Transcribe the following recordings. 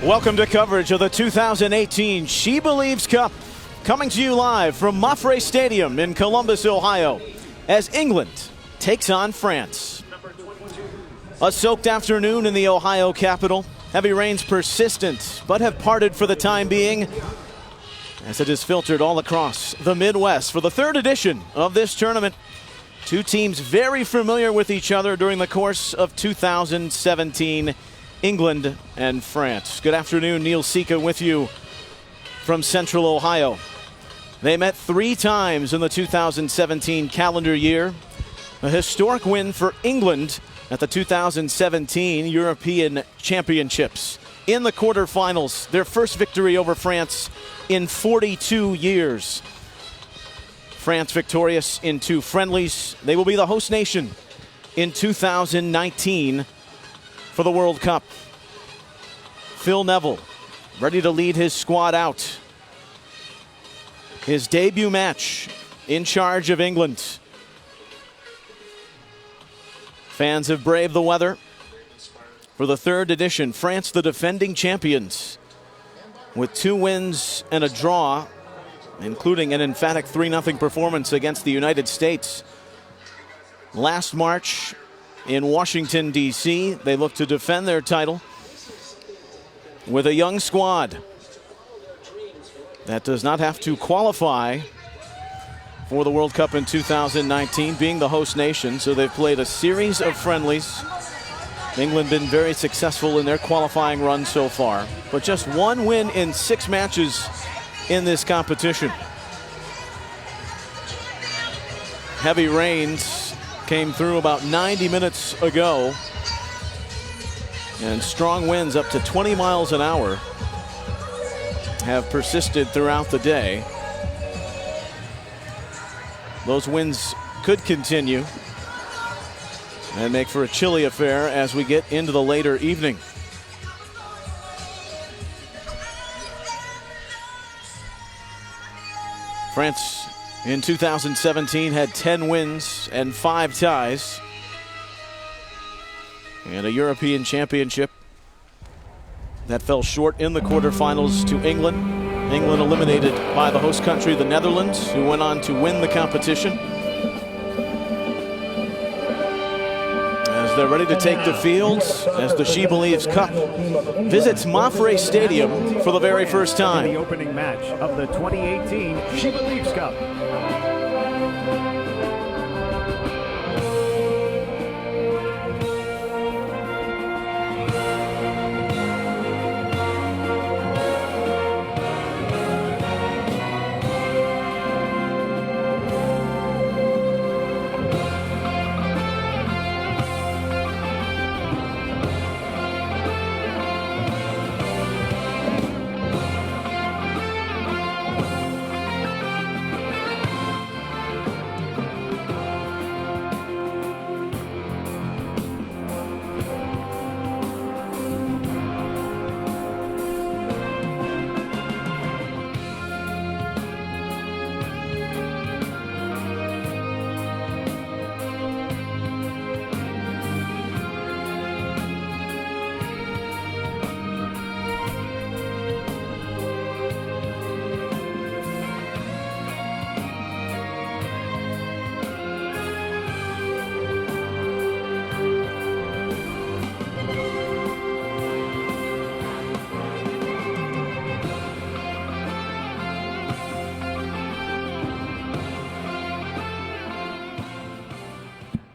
Welcome to coverage of the 2018 SheBelieves Cup, coming to you live from Mafre Stadium in Columbus, Ohio, as England takes on France. A soaked afternoon in the Ohio capital. Heavy rains persistent, but have parted for the time being, as it is filtered all across the Midwest for the third edition of this tournament. Two teams very familiar with each other during the course of 2017. England and France. Good afternoon, Neil Sika with you from Central Ohio. They met 3 times in the 2017 calendar year. A historic win for England at the 2017 European Championships. In the quarterfinals, their first victory over France in 42 years. France victorious in 2 friendlies. They will be the host nation in 2019 for the World Cup. Phil Neville ready to lead his squad out. His debut match in charge of England. Fans have braved the weather for the third edition. France, the defending champions, with 2 wins and a draw, including an emphatic 3-0 performance against the United States. Last March in Washington, D.C., they look to defend their title with a young squad that does not have to qualify for the World Cup in 2019, being the host nation. So they've played a series of friendlies. England been very successful in their qualifying run so far, but just 1 win in 6 matches in this competition. Heavy rains came through about 90 minutes ago, and strong winds up to 20 miles an hour have persisted throughout the day. Those winds could continue and make for a chilly affair as we get into the later evening. France in 2017 had 10 wins and 5 ties, and a European Championship that fell short in the quarterfinals to England. England eliminated by the host country, the Netherlands, who went on to win the competition. As they're ready to take the field, as the SheBelieves Cup visits Mafre Stadium for the very first time. The opening match of the 2018 SheBelieves Cup.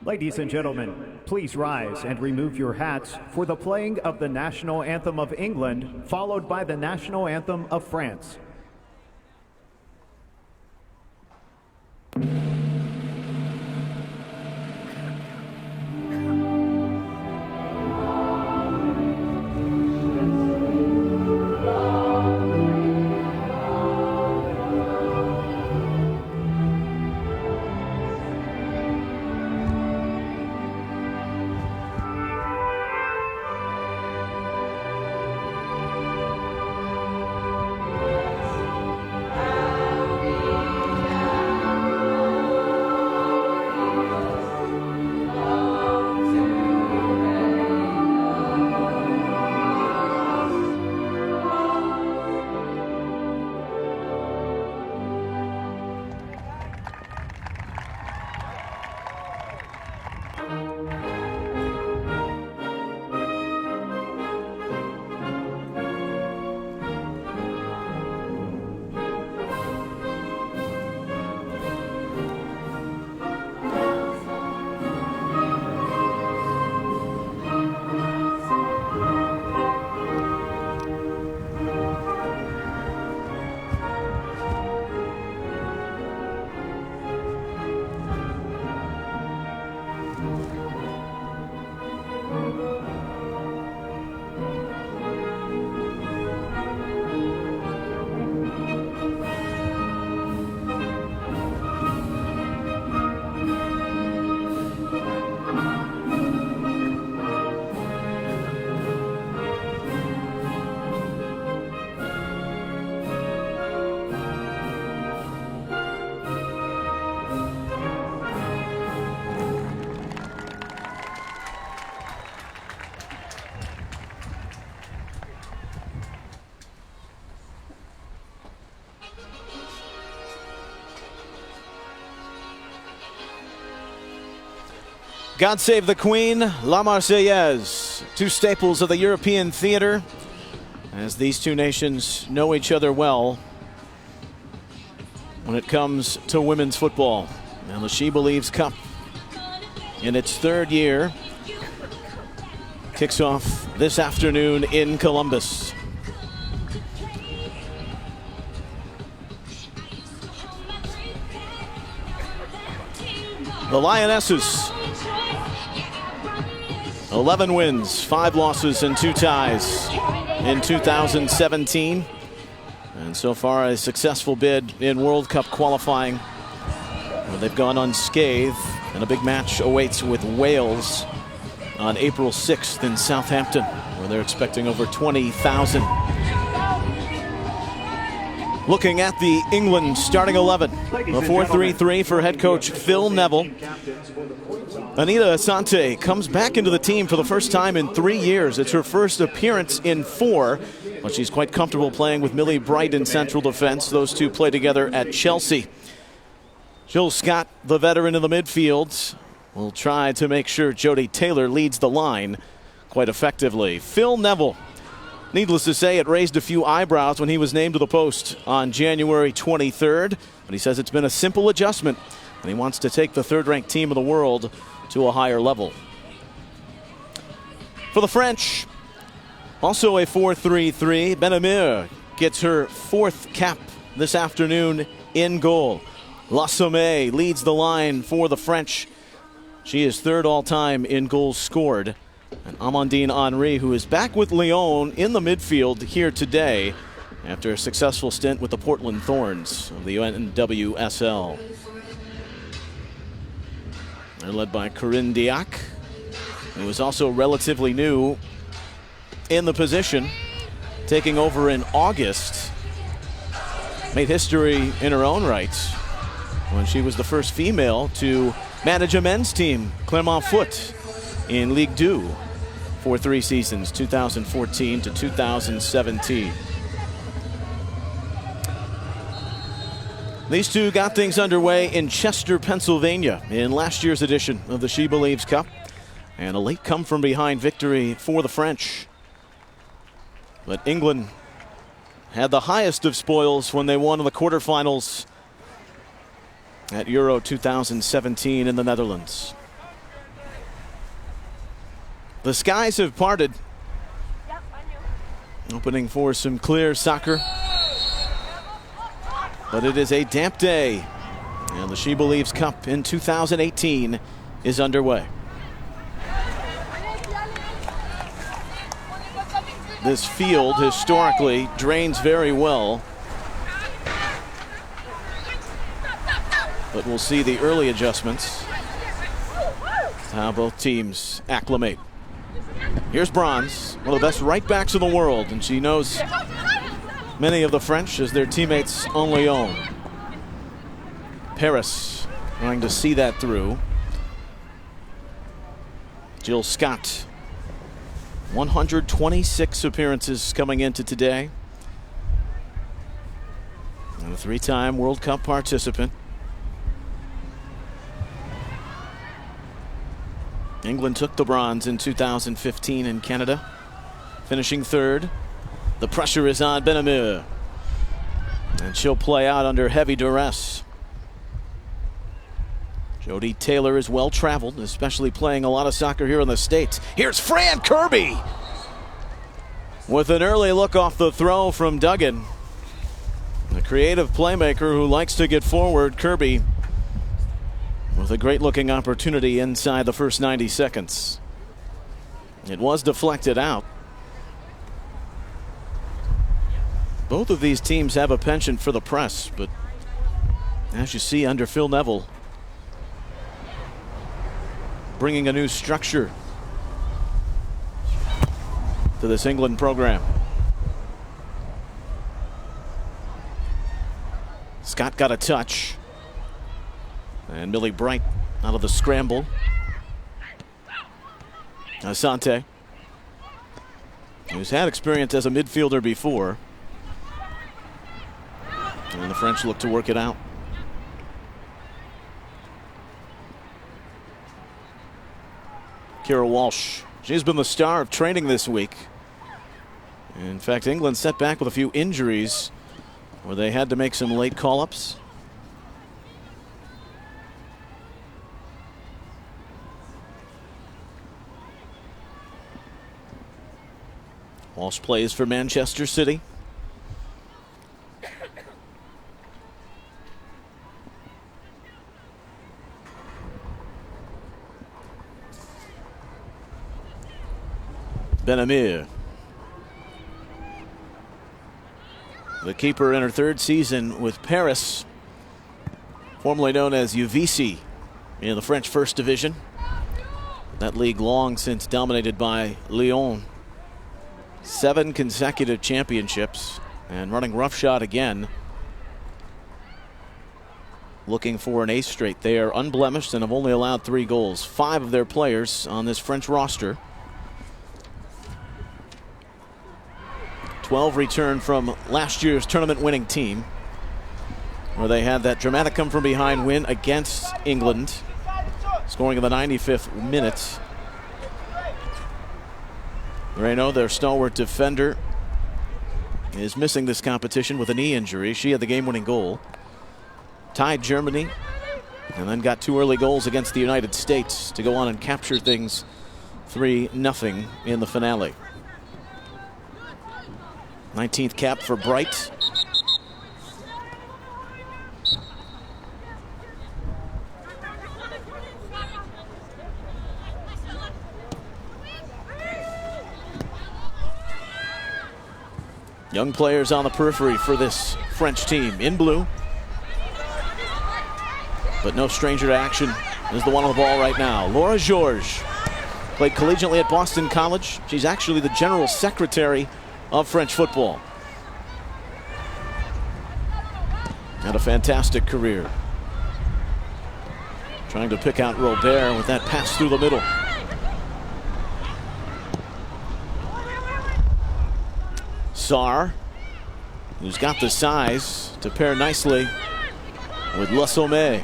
Ladies and gentlemen, please rise and remove your hats for the playing of the national anthem of England, followed by the national anthem of France. God Save the Queen, La Marseillaise, two staples of the European theater, as these two nations know each other well when it comes to women's football. Now the SheBelieves Cup, in its third year, kicks off this afternoon in Columbus. The Lionesses, 11 wins, 5 losses, and 2 ties in 2017. And so far a successful bid in World Cup qualifying, where they've gone unscathed. And a big match awaits with Wales on April 6th in Southampton, where they're expecting over 20,000. Looking at the England starting 11, a 4-3-3 for head coach Phil Neville. Anita Asante comes back into the team for the first time in 3 years. It's her first appearance in 4, but she's quite comfortable playing with Millie Bright in central defense. Those two play together at Chelsea. Jill Scott, the veteran in the midfield, will try to make sure Jodie Taylor leads the line quite effectively. Phil Neville, needless to say, it raised a few eyebrows when he was named to the post on January 23rd, but he says it's been a simple adjustment, and he wants to take the third-ranked team of the world to a higher level. For the French, also a 4-3-3, Benamir gets her 4th cap this afternoon in goal. La Sommet leads the line for the French. She is 3rd all-time in goals scored. And Amandine Henry, who is back with Lyon in the midfield here today after a successful stint with the Portland Thorns of the NWSL. They're led by Corinne Diac, who is also relatively new in the position, taking over in August. Made history in her own right when she was the first female to manage a men's team, Clermont Foot, in Ligue 2 for 3 seasons, 2014 to 2017. These two got things underway in Chester, Pennsylvania in last year's edition of the SheBelieves Cup, and a late come-from-behind victory for the French. But England had the highest of spoils when they won in the quarterfinals at Euro 2017 in the Netherlands. The skies have parted, opening for some clear soccer. But it is a damp day, and the SheBelieves Cup in 2018 is underway. This field historically drains very well, but we'll see the early adjustments, how both teams acclimate. Here's Bronze, one of the best right backs in the world, and she knows many of the French as their teammates on Lyon. Paris trying to see that through. Jill Scott, 126 appearances coming into today, and a 3-time World Cup participant. England took the bronze in 2015 in Canada, finishing 3rd. The pressure is on Benamir, and she'll play out under heavy duress. Jodie Taylor is well traveled, especially playing a lot of soccer here in the States. Here's Fran Kirby with an early look off the throw from Duggan. The creative playmaker who likes to get forward, Kirby, with a great looking opportunity inside the first 90 seconds. It was deflected out. Both of these teams have a penchant for the press, but as you see under Phil Neville, bringing a new structure to this England program. Scott got a touch, and Millie Bright out of the scramble. Asante, who's had experience as a midfielder before, and the French look to work it out. Kira Walsh. She's been the star of training this week. In fact, England set back with a few injuries where they had to make some late call-ups. Walsh plays for Manchester City. Ben-Amir, the keeper in her third season with Paris, formerly known as UVC in the French First Division. That league long since dominated by Lyon. 7 consecutive championships, and running roughshod again. Looking for an 8th straight. They are unblemished and have only allowed 3 goals. 5 of their players on this French roster. 12 return from last year's tournament winning team, where they had that dramatic come from behind win against England, scoring in the 95th minute. Reynaud, their stalwart defender, is missing this competition with a knee injury. She had the game-winning goal. Tied Germany, and then got 2 early goals against the United States to go on and capture things 3-0 in the finale. 19th cap for Bright. Young players on the periphery for this French team in blue. But no stranger to action is the one on the ball right now. Laura Georges played collegiately at Boston College. She's actually the general secretary of French football. Had a fantastic career. Trying to pick out Robert with that pass through the middle. Sarr, who's got the size to pair nicely with Le Sommet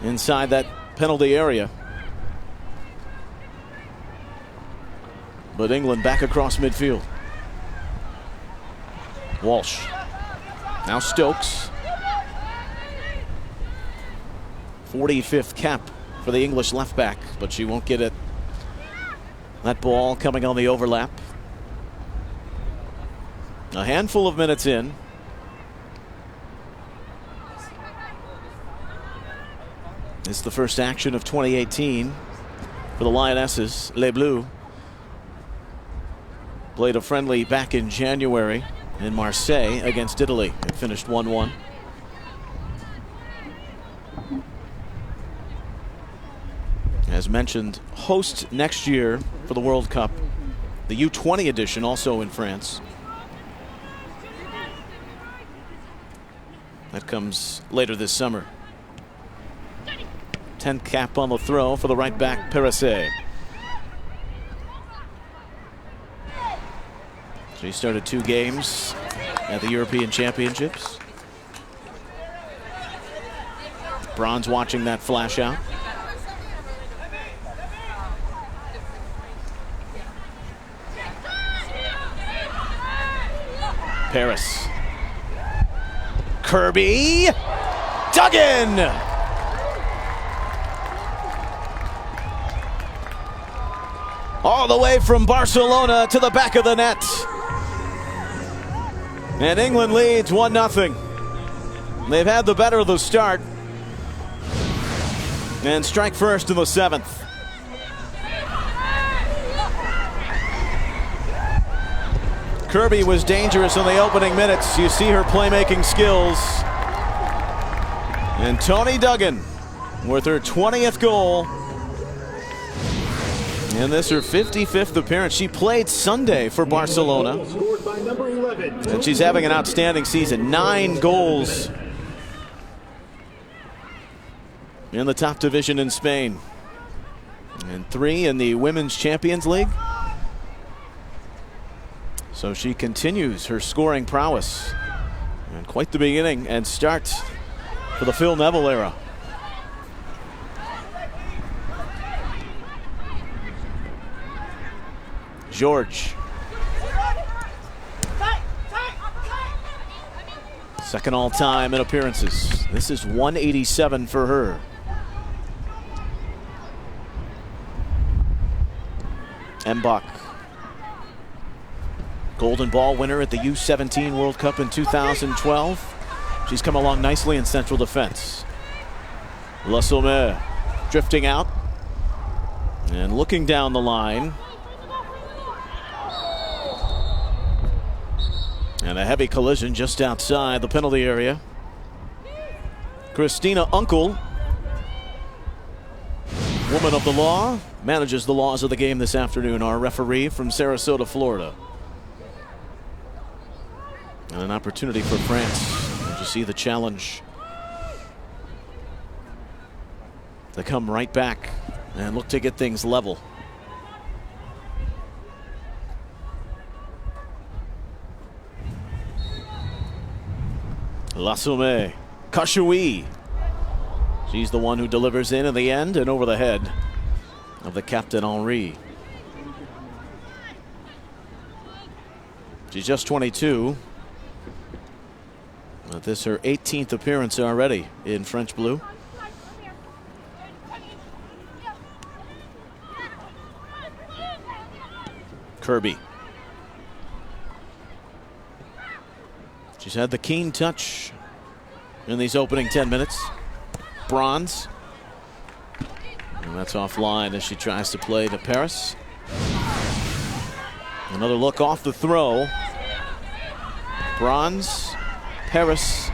inside that penalty area. But England back across midfield. Walsh. Now Stokes. 45th cap for the English left back, but she won't get it. That ball coming on the overlap. A handful of minutes in. It's the first action of 2018 for the Lionesses. Les Bleus played a friendly back in January in Marseille against Italy. It finished 1-1. As mentioned, host next year for the World Cup. The U20 edition also in France. That comes later this summer. 10th cap on the throw for the right back, Perisset. She started 2 games at the European Championships. Bronze watching that flash out. Paris. Kirby. Duggan. All the way from Barcelona to the back of the net. And England leads 1-0. They've had the better of the start. And strike first in the 7th. Kirby was dangerous in the opening minutes. You see her playmaking skills. And Toni Duggan with her 20th goal. And this her 55th appearance. She played Sunday for Barcelona. And she's having an outstanding season. 9 goals in the top division in Spain. And 3 in the Women's Champions League. So she continues her scoring prowess. And quite the beginning and start for the Phil Neville era. George. Second all-time in appearances. This is 187 for her. Mbach, Golden Ball winner at the U17 World Cup in 2012. She's come along nicely in central defense. Lassomme drifting out and looking down the line. And a heavy collision just outside the penalty area. Christina Unkel, woman of the law, manages the laws of the game this afternoon, our referee from Sarasota, Florida. And an opportunity for France. Did you see the challenge to come right back and look to get things level? Lassomme, Kashui. She's the one who delivers in the end and over the head of the captain Henri. She's just 22. But this her 18th appearance already in French blue. Kirby. She's had the keen touch in these opening 10 minutes. Bronze. And that's offline as she tries to play to Paris. Another look off the throw. Bronze, Paris,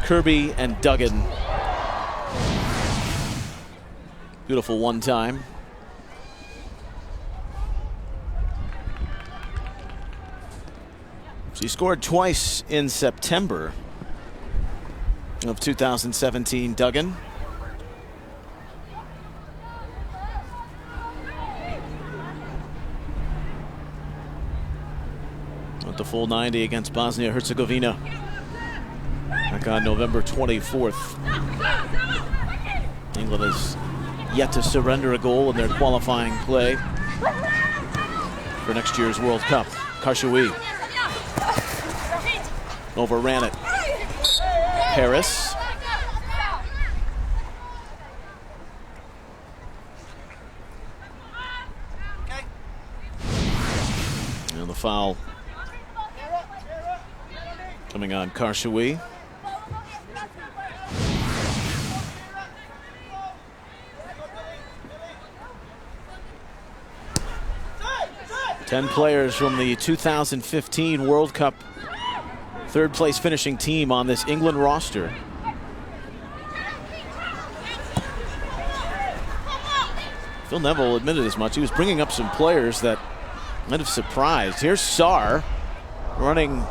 Kirby, and Duggan. Beautiful one time. She scored twice in September of 2017, Duggan. With the full 90 against Bosnia-Herzegovina back on November 24th. England has yet to surrender a goal in their qualifying play for next year's World Cup. Kashui overran it. Paris. And the foul coming on Kashui. Ten players from the 2015 World Cup third place finishing team on this England roster. Phil Neville admitted as much. He was bringing up some players that might have surprised. Here's Sarr running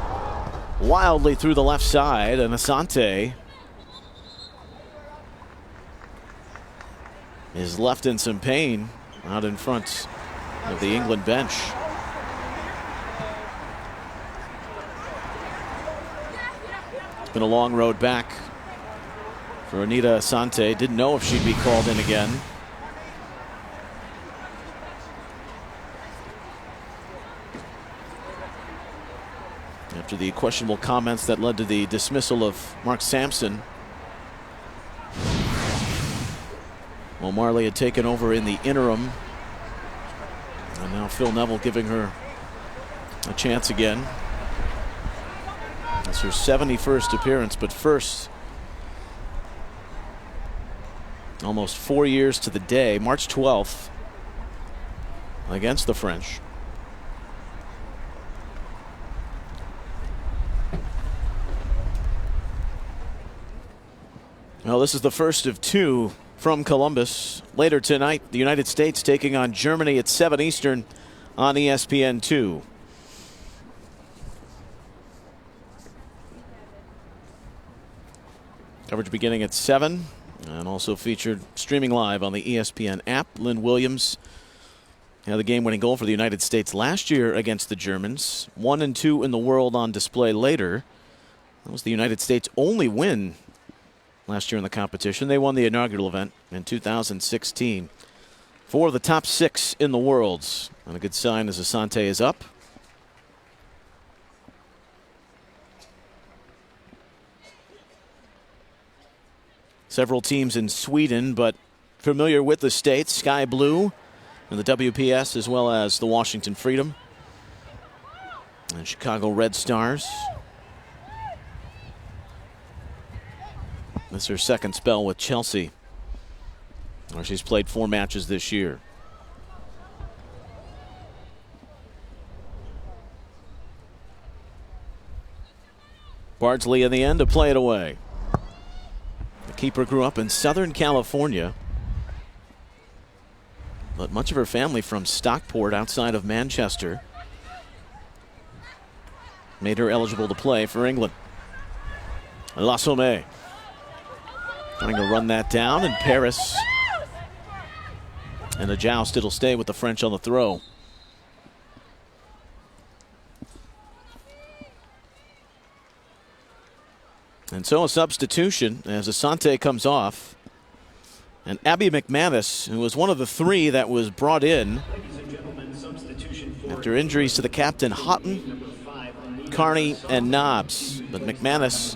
wildly through the left side, and Asante is left in some pain out in front of the England bench. It's been a long road back for Anita Asante. Didn't know if she'd be called in again. After the questionable comments that led to the dismissal of Mark Sampson. Well, Marley had taken over in the interim. And now Phil Neville giving her a chance again. It's her 71st appearance, but first, almost 4 years to the day, March 12th, against the French. Well, this is the first of two from Columbus. Later tonight, the United States taking on Germany at 7 Eastern on ESPN2. Coverage beginning at 7 and also featured streaming live on the ESPN app. Lynn Williams had the game-winning goal for the United States last year against the Germans. 1 and 2 in the world on display later. That was the United States' only win last year in the competition. They won the inaugural event in 2016. 4 of the top 6 in the world. And a good sign as Asante is up. Several teams in Sweden, but familiar with the state. Sky Blue and the WPS, as well as the Washington Freedom and Chicago Red Stars. This is her second spell with Chelsea, where she's played 4 matches this year. Bardsley in the end to play it away. The keeper grew up in Southern California, but much of her family from Stockport outside of Manchester made her eligible to play for England. Lassomme trying to run that down, and Paris and the joust. It'll stay with the French on the throw. And so a substitution as Asante comes off. And Abby McManus, who was one of the 3 that was brought in after injuries to the captain Houghton, Carney, and Nobbs. But McManus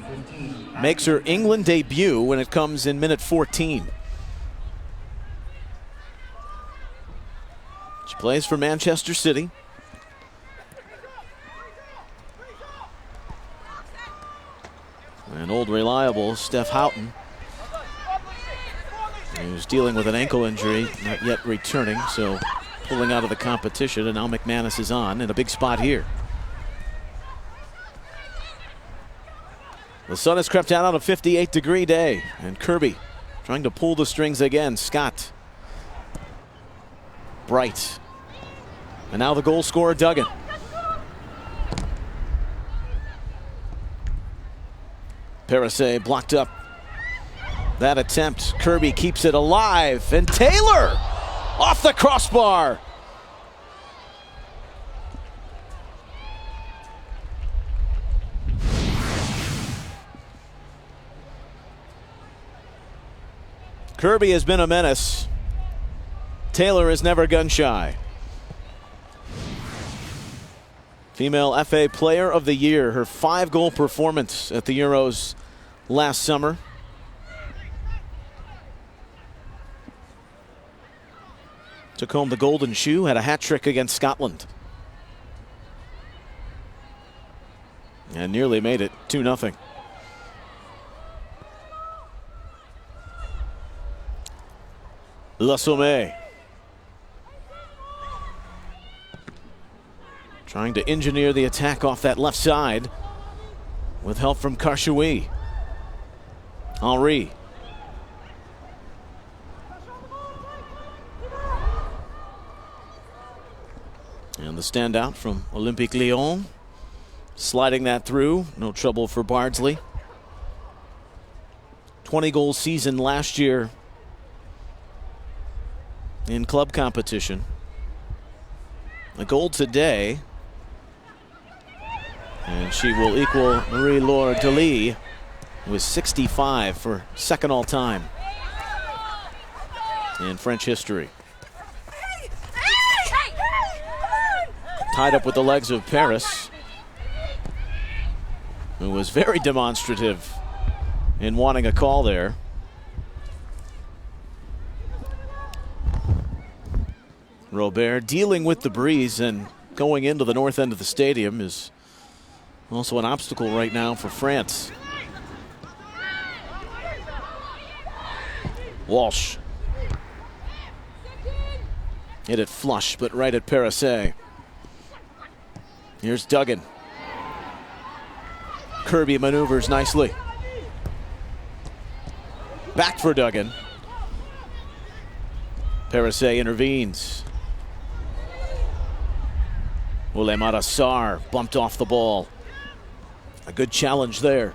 makes her England debut when it comes in minute 14. She plays for Manchester City. And old reliable Steph Houghton, who's dealing with an ankle injury, not yet returning, so pulling out of the competition, and now McManus is on in a big spot here. The sun has crept out on a 58-degree day, and Kirby trying to pull the strings again. Scott. Bright. And now the goal scorer, Duggan. Parise blocked up that attempt. Kirby keeps it alive, and Taylor off the crossbar. Kirby has been a menace. Taylor is never gun shy. Female FA Player of the Year, her 5-goal performance at the Euros last summer. Took home the golden shoe, had a hat trick against Scotland. And nearly made it 2-0. Lassomme trying to engineer the attack off that left side with help from Karshoui. Henry. And the standout from Olympique Lyon. Sliding that through. No trouble for Bardsley. 20-goal season last year in club competition. A goal today. And she will equal Marie-Laure Delis, who is 65 for second all-time in French history. Tied up with the legs of Paris, who was very demonstrative in wanting a call there. Robert dealing with the breeze and going into the north end of the stadium is also an obstacle right now for France. Walsh. Hit it flush, but right at Parise. Here's Duggan. Kirby maneuvers nicely. Back for Duggan. Parise intervenes. Oulemata Sarr bumped off the ball. A good challenge there.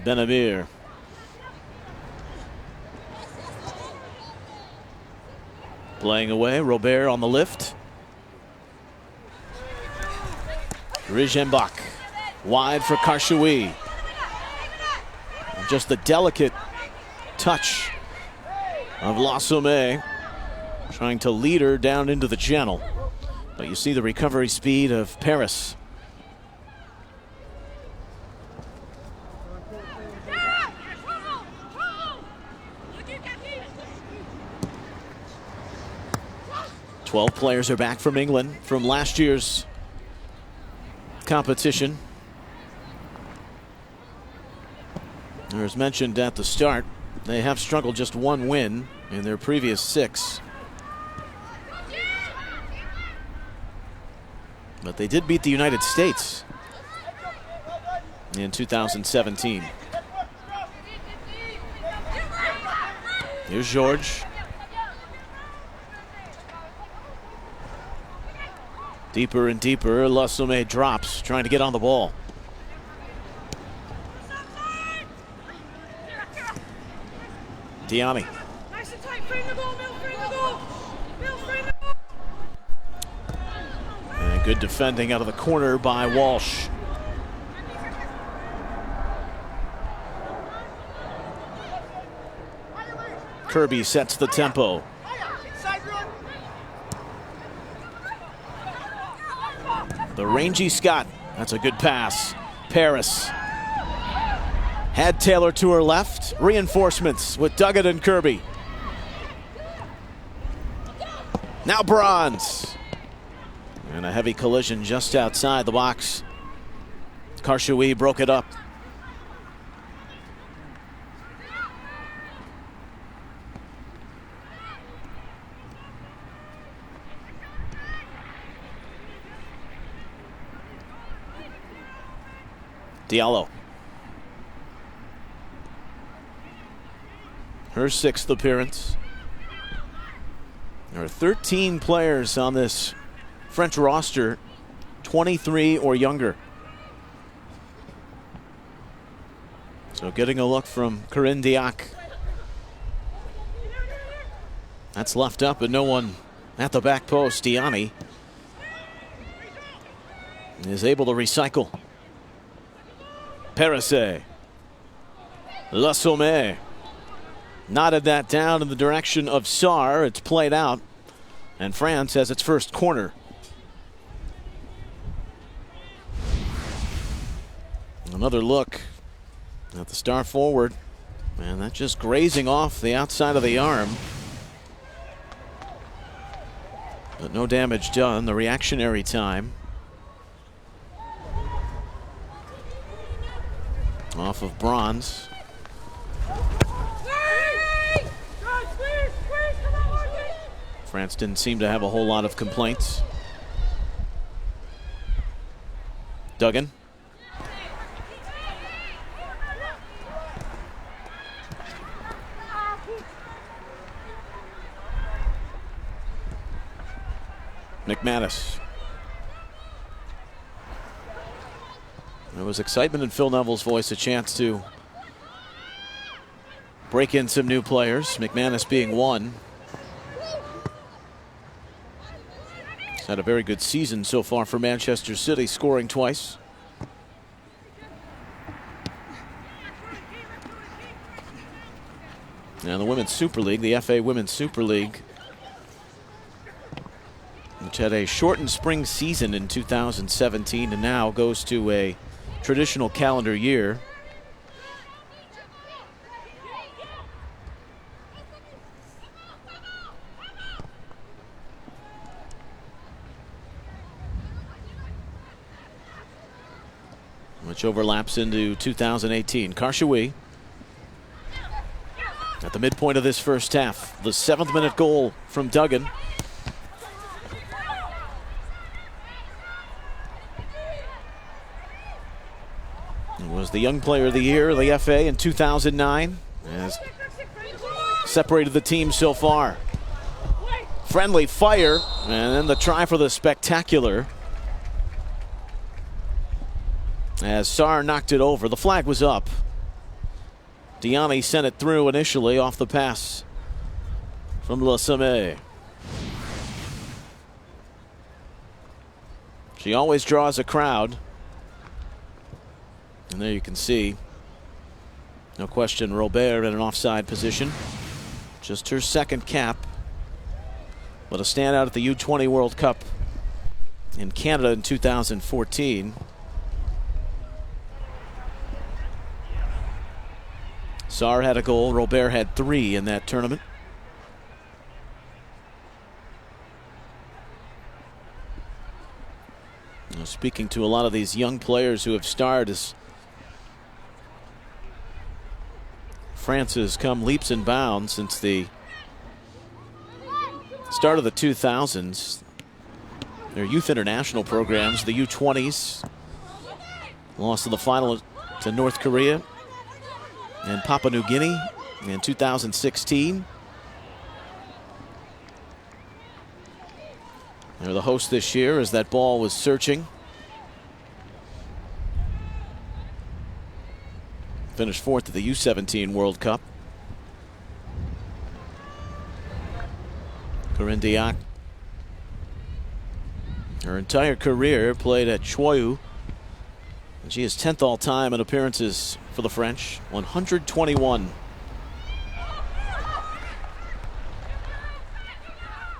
Benamir. Playing away, Robert on the lift. Rijembach wide for Karshoui. Just the delicate touch of La Somme, trying to lead her down into the channel. But you see the recovery speed of Paris. Twelve players are back from England from last year's competition. As mentioned at the start, they have struggled just one win in their previous 6. But they did beat the United States in 2017. Here's George. Deeper and deeper, La Somme drops, trying to get on the ball. Diani. Nice and tight, frame the ball, Bill, frame the ball. Bill, frame the ball. And good defending out of the corner by Walsh. Kirby sets the tempo. The rangy Scott. That's a good pass. Paris had Taylor to her left. Reinforcements with Duggan and Kirby. Now Bronze. And a heavy collision just outside the box. Karshawi broke it up. Diallo. Her 6th appearance. There are 13 players on this French roster, 23 or younger. So getting a look from Corinne Diac. That's left up and no one at the back post. Diani is able to recycle. Parise. La Somme knotted that down in the direction of Sarr. It's played out, and France has its first corner. Another look at the star forward, and that just grazing off the outside of the arm. But no damage done. The reactionary time off of Bronze. France didn't seem to have a whole lot of complaints. Duggan. McManus. There was excitement in Phil Neville's voice, a chance to break in some new players, McManus being one. He's had a very good season so far for Manchester City, scoring twice. Now the Women's Super League, the FA Women's Super League, which had a shortened spring season in 2017 and now goes to a traditional calendar year. Which overlaps into 2018. Karshawi at the midpoint of this first half. The 7th minute goal from Duggan. Was the Young Player of the Year of the FA in 2009. Has separated the team so far. Friendly fire, and then the try for the spectacular. As Sarr knocked it over, the flag was up. Diani sent it through initially off the pass from La Somme. She always draws a crowd. And there you can see, no question, Robert in an offside position. Just her second cap, but a standout at the U20 World Cup in Canada in 2014. Sarr had a goal. Robert had 3 in that tournament. Now, speaking to a lot of these young players who have starred, as France has come leaps and bounds since the start of the 2000s. Their youth international programs, the U20s, lost in the final to North Korea and Papua New Guinea in 2016. They're the host this year as that ball was searching. Finished 4th at the U17 World Cup. Corinne Diacre, her entire career played at Choyu. And she is 10th all time in appearances for the French, 121.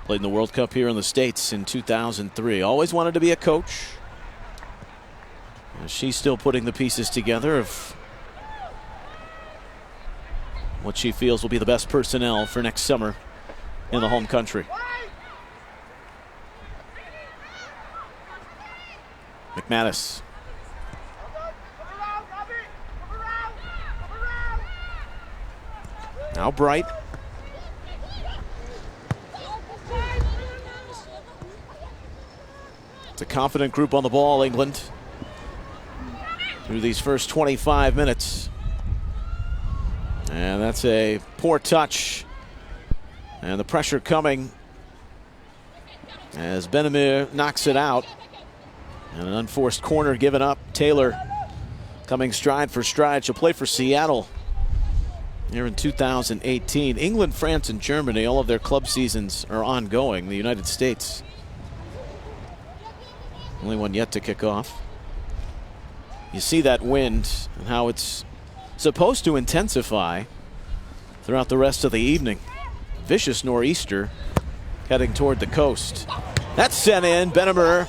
Played in the World Cup here in the States in 2003. Always wanted to be a coach. And she's still putting the pieces together of what she feels will be the best personnel for next summer in the home country. McManus. Now Bright. It's a confident group on the ball, England, through these first 25 minutes. And that's a poor touch. And the pressure coming as Benamir knocks it out. And an unforced corner given up. Taylor coming stride for stride. She'll play for Seattle here in 2018. England, France, and Germany, all of their club seasons are ongoing. The United States, only one yet to kick off. You see that wind and how it's supposed to intensify throughout the rest of the evening. Vicious nor'easter heading toward the coast. That's sent in. Benamir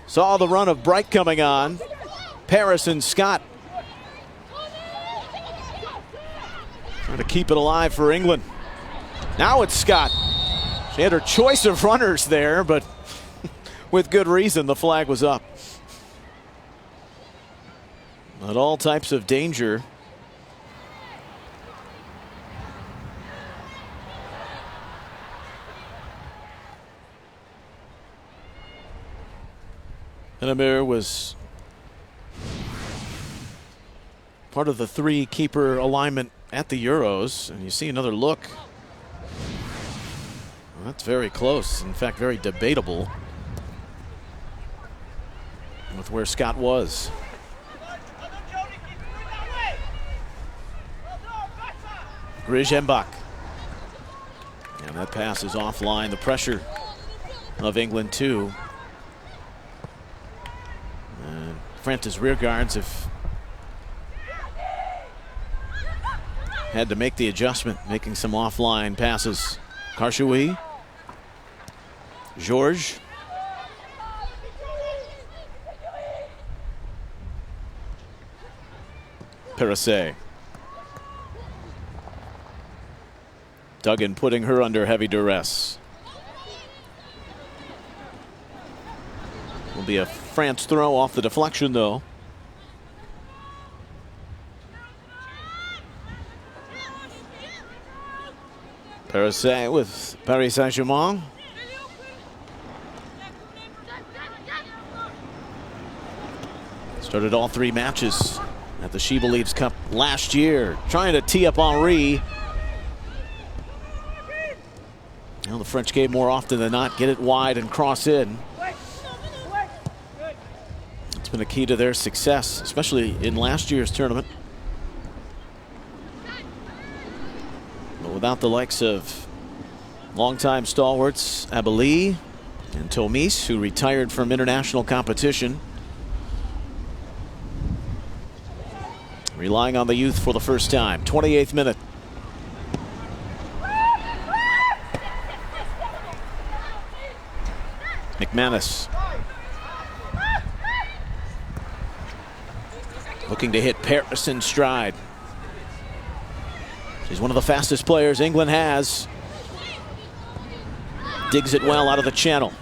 saw the run of Bright coming on. Paris and Scott trying to keep it alive for England. Now it's Scott. She had her choice of runners there, but with good reason the flag was up. But all types of danger. Benamir was part of the 3-keeper alignment at the Euros, and you see another look. Well, that's very close, in fact very debatable with where Scott was. Grijembach. And that pass is offline. The pressure of England too. And France's rear guards have had to make the adjustment, making some offline passes. Karchoui. Georges. Perisset. Duggan putting her under heavy duress. Will be a France throw off the deflection though. Perisset with Paris Saint-Germain. Started all 3 matches at the SheBelieves Cup last year, trying to tee up Henry. Well, the French game more often than not get it wide and cross in. It's been a key to their success, especially in last year's tournament. But without the likes of longtime stalwarts Abeli and Tomis, who retired from international competition, relying on the youth for the first time. 28th minute. McManus looking to hit Paris in stride. She's one of the fastest players England has. Digs it well out of the channel.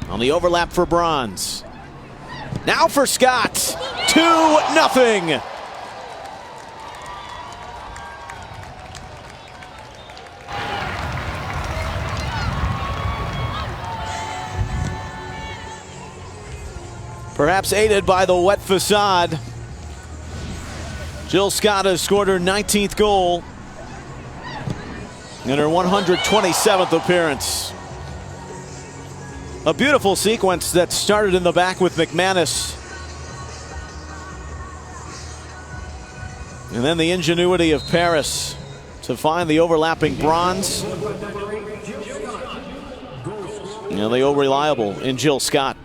On the overlap for Bronze. Now for Scott. 2-0. Perhaps aided by the wet facade, Jill Scott has scored her 19th goal in her 127th appearance. A beautiful sequence that started in the back with McManus. And then the ingenuity of Paris to find the overlapping Bronze. And the reliable in Jill Scott.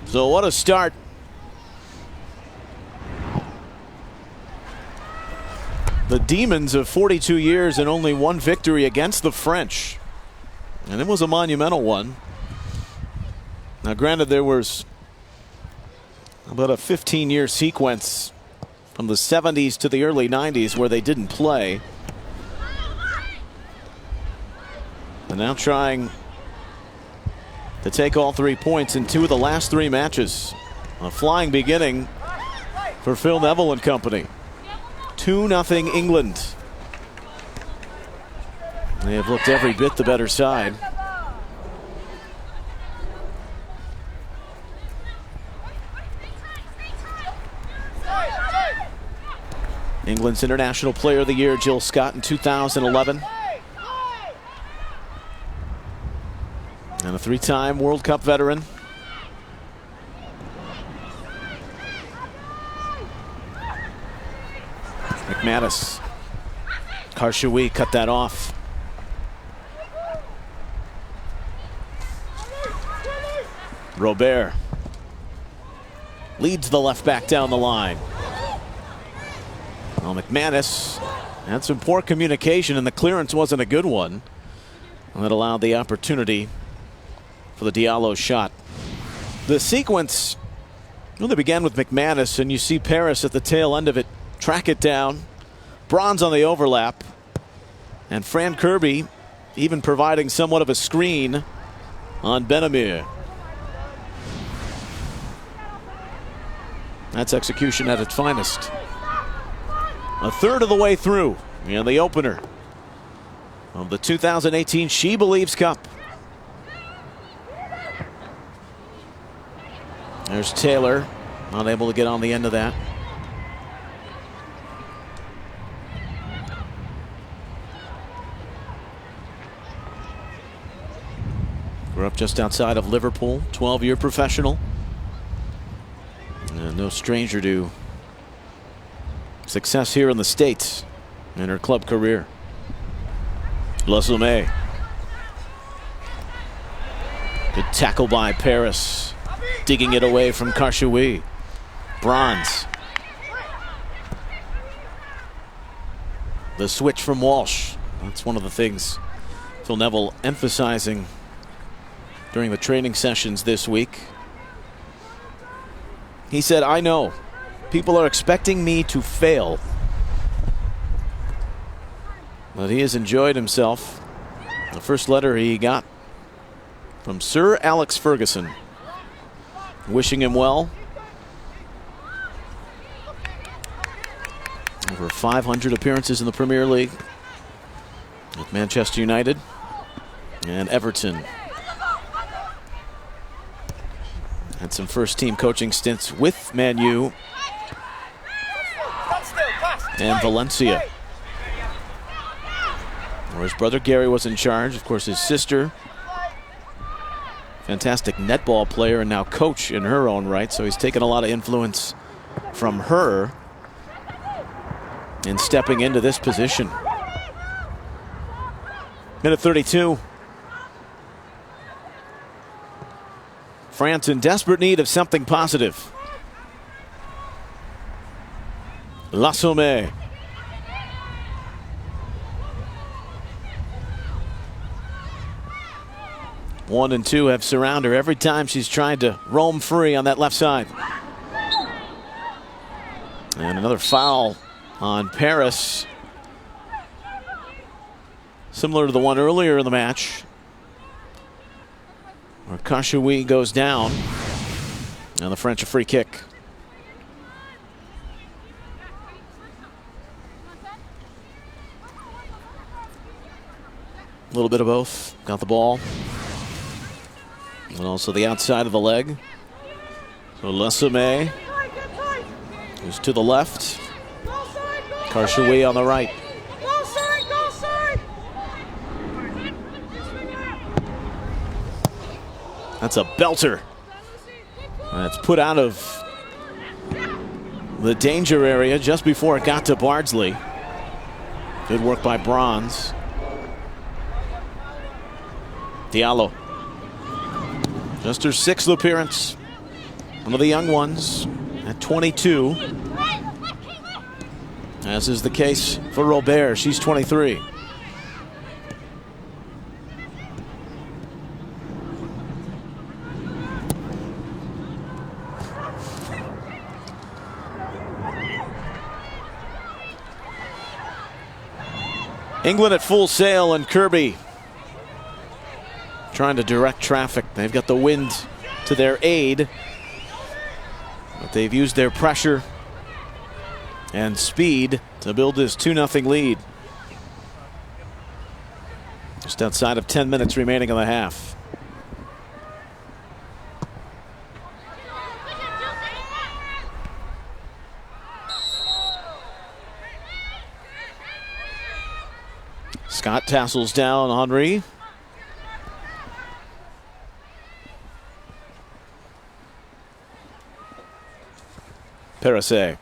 So what a start. The Demons of 42 years and only one victory against the French. And it was a monumental one. Now granted, there was about a 15-year sequence from the 70s to the early 90s where they didn't play. And now trying to take all 3 points in 2 of the last 3 matches. A flying beginning for Phil Neville and company. 2-0 England. They have looked every bit the better side. England's International Player of the Year, Jill Scott, in 2011. And a 3-time World Cup veteran. McManus. Karshawi cut that off. Robert leads the left back down the line. Well, McManus had some poor communication, and the clearance wasn't a good one. And that allowed the opportunity for the Diallo shot. The sequence really began with McManus, and you see Paris at the tail end of it track it down. Bronze on the overlap. And Fran Kirby even providing somewhat of a screen on Benamir. That's execution at its finest. A third of the way through in the opener of the 2018 SheBelieves Cup. There's Taylor, not able to get on the end of that. Grew up just outside of Liverpool, 12-year professional. And no stranger to success here in the States in her club career. Lasome. Good tackle by Paris. Digging it away from Karshawi. Bronze. The switch from Walsh. That's one of the things Phil Neville emphasizing during the training sessions this week. He said, I know people are expecting me to fail, but he has enjoyed himself. The first letter he got from Sir Alex Ferguson, wishing him well. Over 500 appearances in the Premier League with Manchester United and Everton. Had some first-team coaching stints with Man U and Valencia, where his brother Gary was in charge. Of course, his sister, fantastic netball player and now coach in her own right, so he's taken a lot of influence from her in stepping into this position. Minute 32. France in desperate need of something positive. Lasome. 1 and 2 have surrounded her every time she's tried to roam free on that left side. And another foul on Paris, similar to the one earlier in the match, where Kashoui goes down. And the French a free kick. A little bit of both. Got the ball. And also the outside of the leg. So Lesame, who's to the left. Kashoui on the right. That's a belter. That's put out of the danger area just before it got to Bardsley. Good work by Bronze. Diallo. Just her 6th appearance. One of the young ones at 22. As is the case for Robert. She's 23. England at full sail, and Kirby trying to direct traffic. They've got the wind to their aid, but they've used their pressure and speed to build this 2-0 lead. Just outside of 10 minutes remaining in the half. Scott tassels down Henry. Perisset.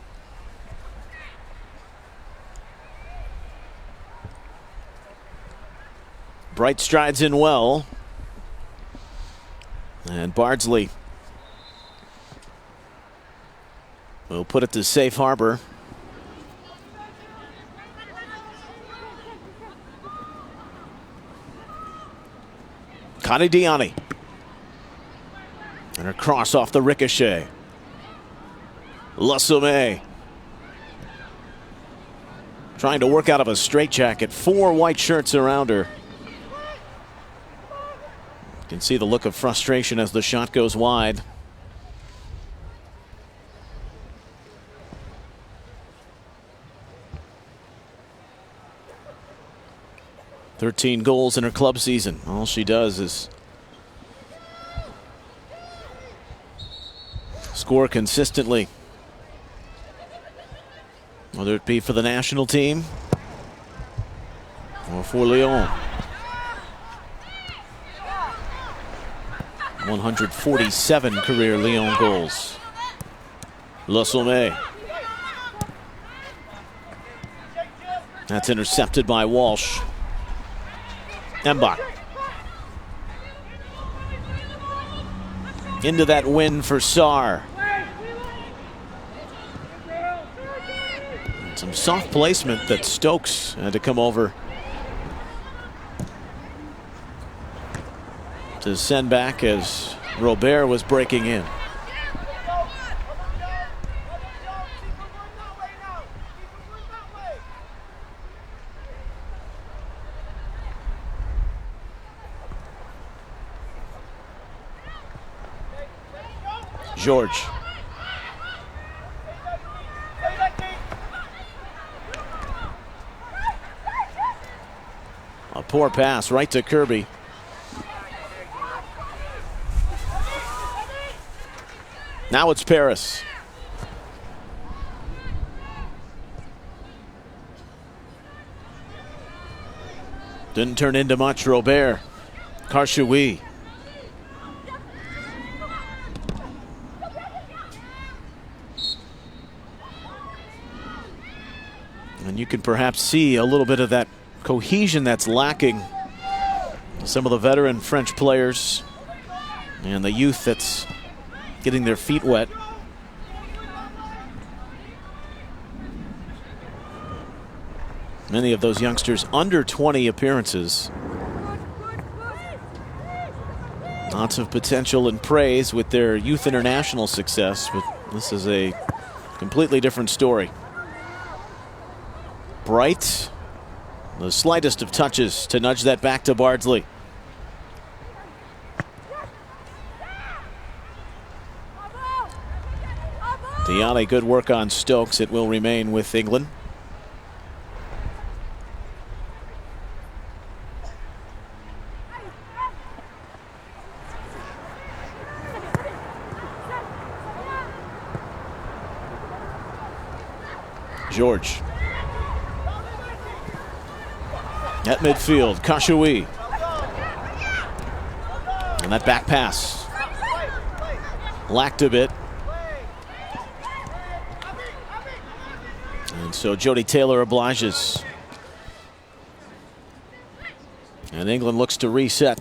Bright strides in well. And Bardsley will put it to safe harbor. Connie Diani. And her cross off the ricochet. Lesame trying to work out of a straitjacket. 4 white shirts around her. You can see the look of frustration as the shot goes wide. "13 goals in her club season. All she does is score consistently, whether it be for the national team or for Lyon. 147 career Lyon goals. Lesame. That's intercepted by Walsh. Mbach. Into that win for Sarr. And some soft placement that Stokes had to come over to send back as Robert was breaking in. George. A poor pass right to Kirby. Now it's Paris. Didn't turn into much. Robert. Kashoui. And you can perhaps see a little bit of that cohesion that's lacking. Some of the veteran French players and the youth that's getting their feet wet. Many of those youngsters under 20 appearances. Lots of potential and praise with their youth international success, but this is a completely different story. Bright, the slightest of touches to nudge that back to Bardsley. Diani, good work on Stokes. It will remain with England. George. At midfield, Kashoui. And that back pass lacked a bit. And so Jody Taylor obliges. And England looks to reset.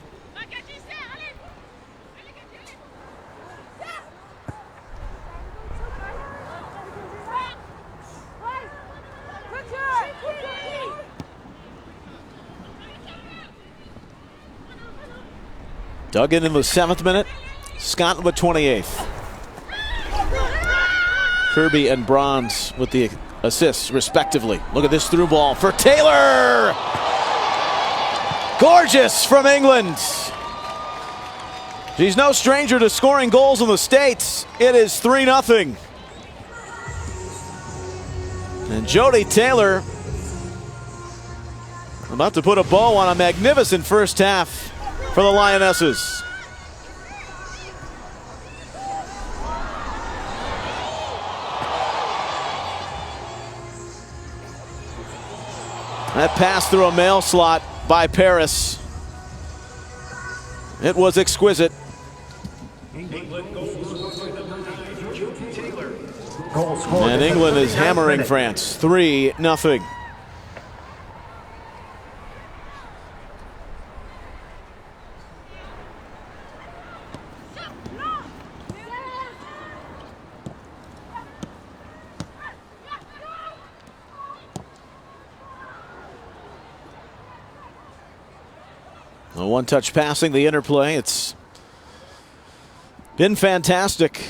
Dug in the 7th minute. Scotland with 28th. Kirby and Bronze with the assists respectively. Look at this through ball for Taylor. Gorgeous from England. She's no stranger to scoring goals in the States. It is 3-0. And Jody Taylor about to put a bow on a magnificent first half for the Lionesses. That pass through a mail slot by Paris. It was exquisite. And England is hammering France 3-0. The one-touch passing, the interplay, it's been fantastic.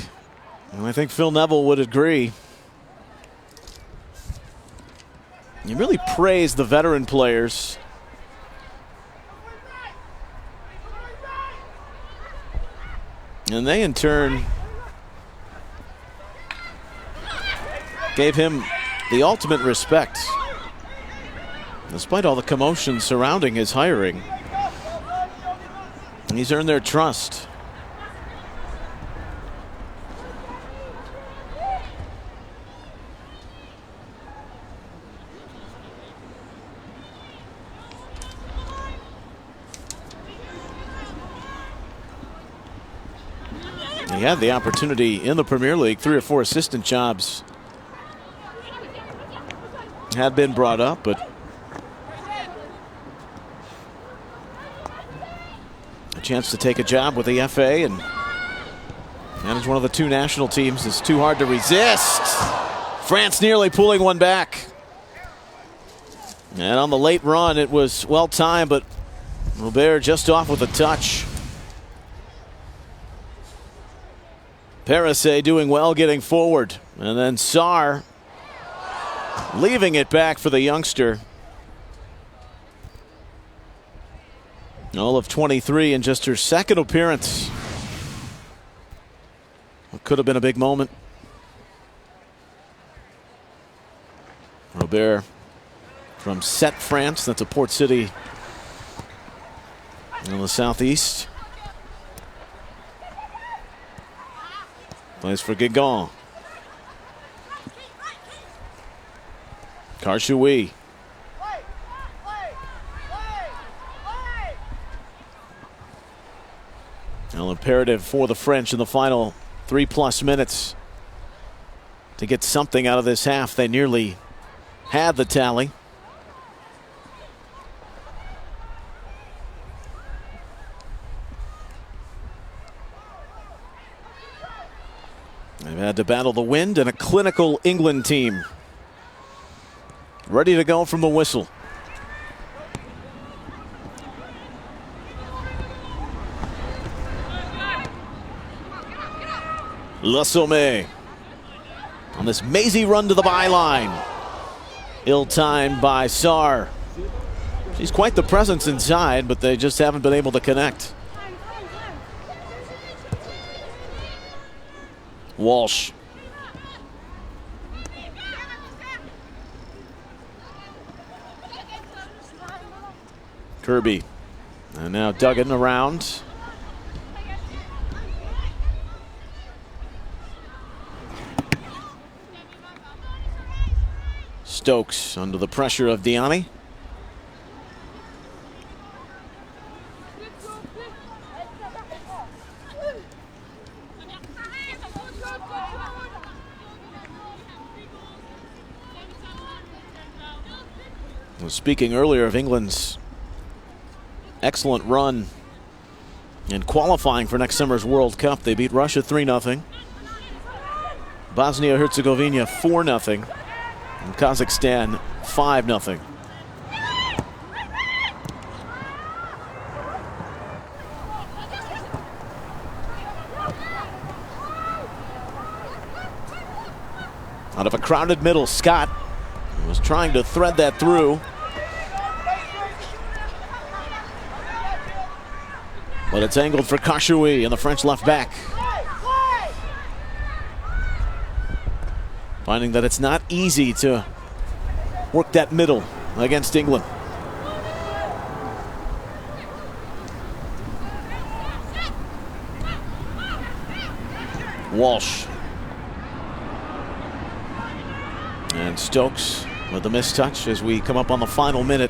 And I think Phil Neville would agree. You really praise the veteran players. And they, in turn, gave him the ultimate respect, despite all the commotion surrounding his hiring. He's earned their trust. He had the opportunity in the Premier League. 3 or 4 assistant jobs had been brought up, but chance to take a job with the FA and manage one of the 2 national teams is too hard to resist. France nearly pulling one back. And on the late run, it was well timed, but Robert just off with a touch. Parise doing well getting forward. And then Sarr leaving it back for the youngster. All of 23 in just her 2nd appearance. It could have been a big moment. Robert from Sète, France. That's a port city in the southeast. Plays for Guingamp. Kashoui. Well, imperative for the French in the final 3+ minutes to get something out of this half. They nearly had the tally. They've had to battle the wind and a clinical England team ready to go from the whistle. Le Sommet on this mazy run to the byline. Ill-timed by Sarr. She's quite the presence inside, but they just haven't been able to connect. Walsh. Kirby. And now Duggan around. Stokes under the pressure of Diani. I was speaking earlier of England's excellent run in qualifying for next summer's World Cup. They beat Russia 3-0. Bosnia-Herzegovina 4-0. And Kazakhstan 5-0. Out of a crowded middle, Scott was trying to thread that through. But it's angled for Kashoui and the French left back. Finding that it's not easy to work that middle against England. Walsh. And Stokes with the missed touch as we come up on the final minute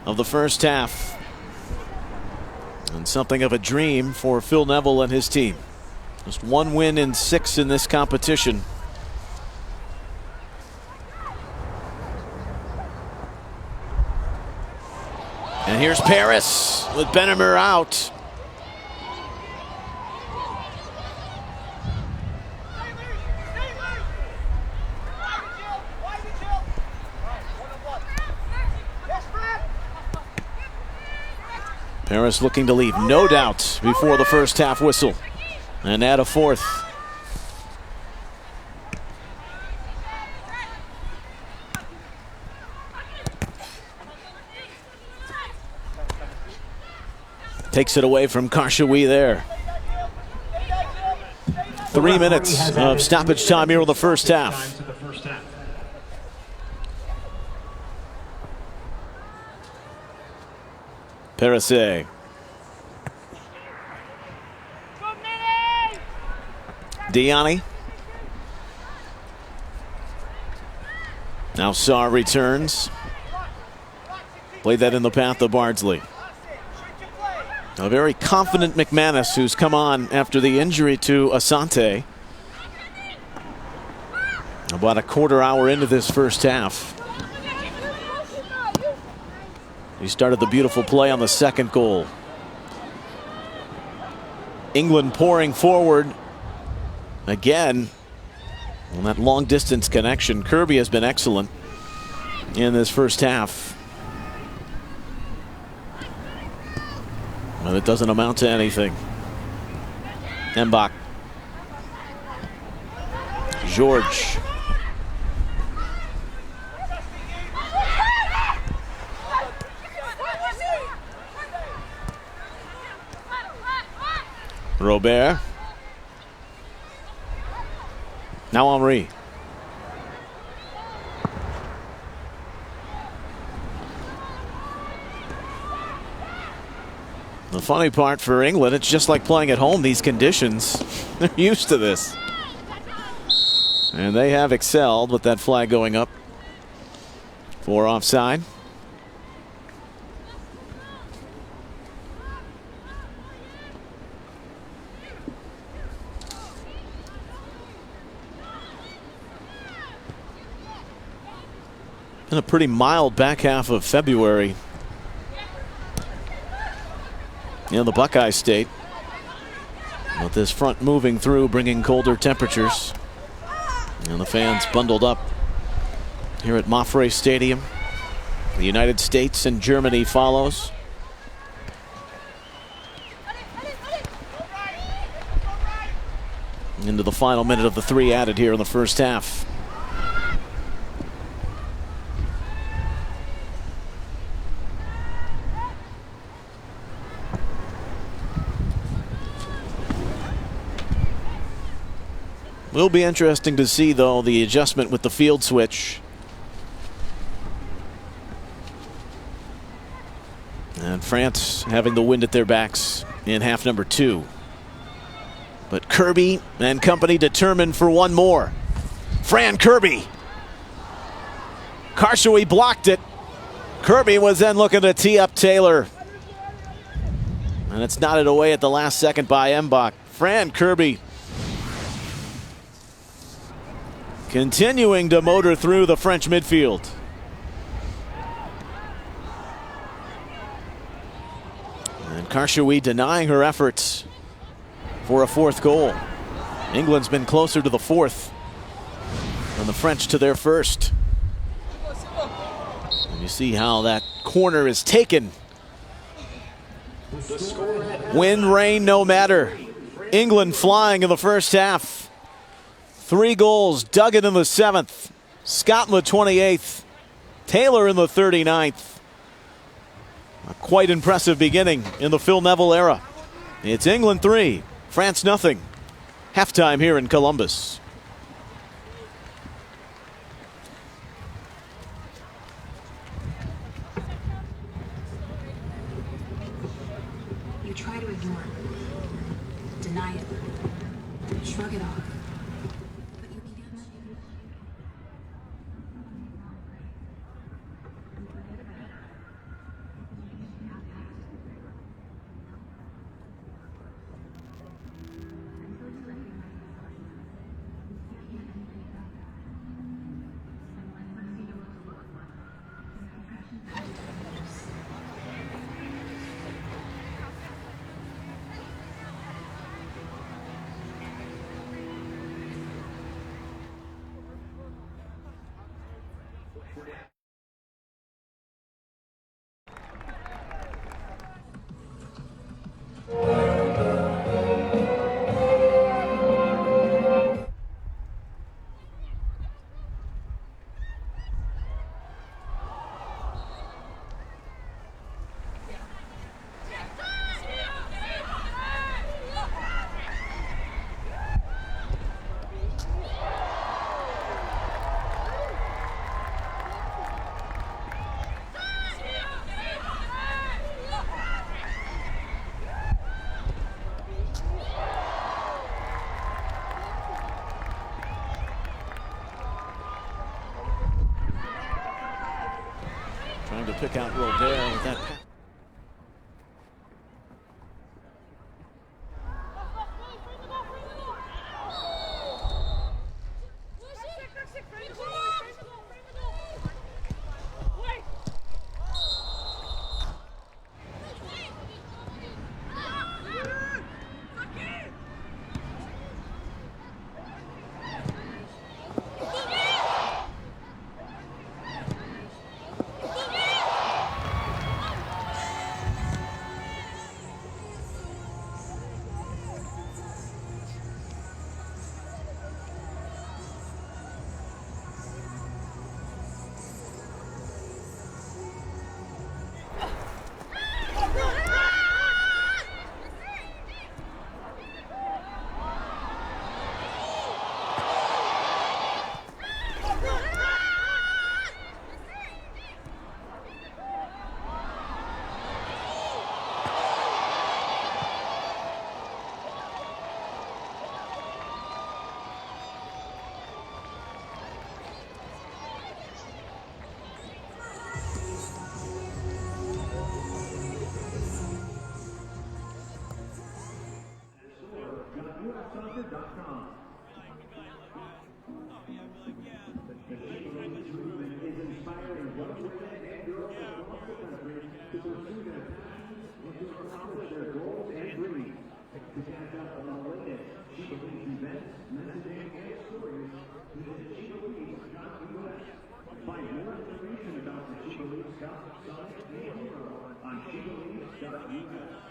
of the first half. And something of a dream for Phil Neville and his team. Just one win in 6 in this competition. And here's Paris with Benhammer out. Paris looking to leave no doubt before the first half whistle and add a fourth. Takes it away from Kashoui there. 3 minutes of stoppage time here in the first half. Perisset. Diani. Now Sarr returns. Played that in the path of Bardsley. A very confident McManus, who's come on after the injury to Asante. About a quarter hour into this first half. He started the beautiful play on the second goal. England pouring forward again on that long distance connection. Kirby has been excellent in this first half. But it doesn't amount to anything. Mbach. George. Robert. Now Henry. The funny part for England, it's just like playing at home, these conditions. They're used to this. And they have excelled with that flag going up for offside. Been a pretty mild back half of February in the Buckeye State. With this front moving through, bringing colder temperatures. And the fans bundled up here at Mafre Stadium. The United States and Germany follows. into the final minute of the 3 added here in the first half. Will be interesting to see, though, the adjustment with the field switch. And France having the wind at their backs in half number 2. But Kirby and company determined for one more. Fran Kirby. Karshaway blocked it. Kirby was then looking to tee up Taylor. And it's knotted away at the last second by Mbach. Fran Kirby continuing to motor through the French midfield. And Karshaway denying her efforts for a 4th goal. England's been closer to the 4th than the French to their 1st. And you see how that corner is taken. Wind, rain, no matter. England flying in the first half. 3 goals, Duggan in the 7th, Scott in the 28th, Taylor in the 39th. A quite impressive beginning in the Phil Neville era. It's England 3, France nothing. Halftime here in Columbus. You try to ignore it, deny it, shrug it off. But you can't. Trying to pick out Robert with that pass. Find more information about the SheBelieves Cup on SheBelieves.us.